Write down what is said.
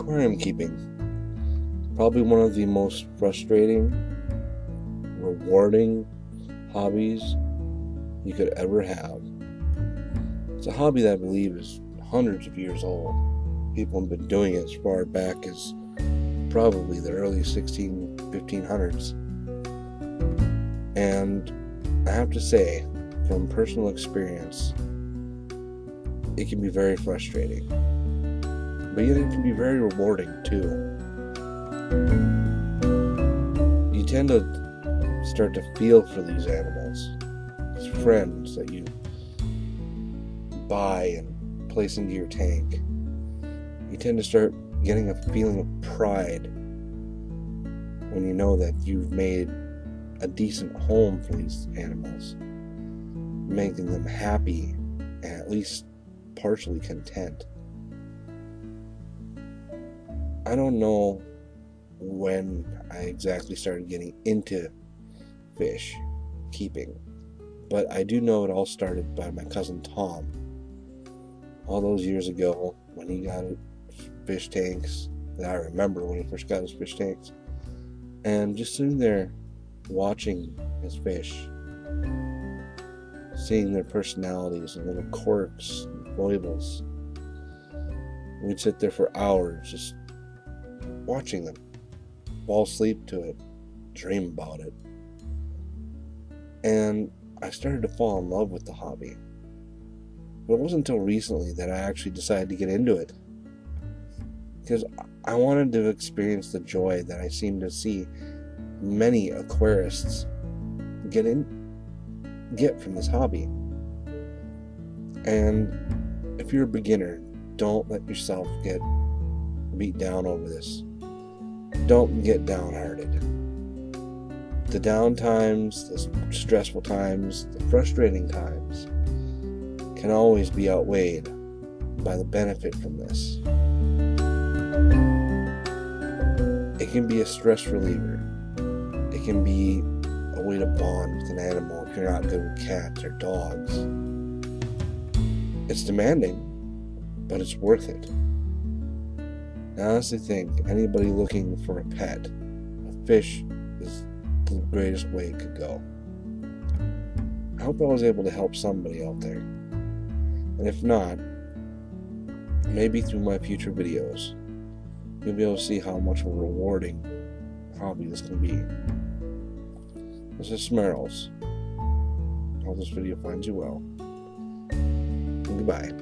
Aquarium keeping. Probably one of the most frustrating, rewarding hobbies you could ever have. It's a hobby that I believe is hundreds of years old. People have been doing it as far back as probably the early 1500s. And I have to say, from personal experience, it can be very frustrating. But yet it can be very rewarding too. You tend to start to feel for these animals, these friends that you buy and place into your tank. You tend to start getting a feeling of pride when you know that you've made a decent home for these animals, making them happy and at least partially content. I don't know when I exactly started getting into fish keeping, but I do know it all started by my cousin Tom. All those years ago when he got fish tanks, that I remember when he first got his fish tanks, and just sitting there watching his fish, seeing their personalities and little quirks and foibles. We'd sit there for hours just watching them, fall asleep to it, dream about it. And I started to fall in love with the hobby. But it wasn't until recently that I actually decided to get into it, because I wanted to experience the joy that I seem to see many aquarists get from this hobby. And if you're a beginner, don't let yourself get beat down over this. Don't get downhearted. The down times, the stressful times, the frustrating times can always be outweighed by the benefit from this. It can be a stress reliever. It can be a way to bond with an animal if you're not good with cats or dogs. It's demanding, but it's worth it. I honestly think anybody looking for a pet, a fish is the greatest way it could go. I hope I was able to help somebody out there. And if not, maybe through my future videos, you'll be able to see how much of a rewarding hobby this can be. This is Smerls. I hope this video finds you well. And goodbye.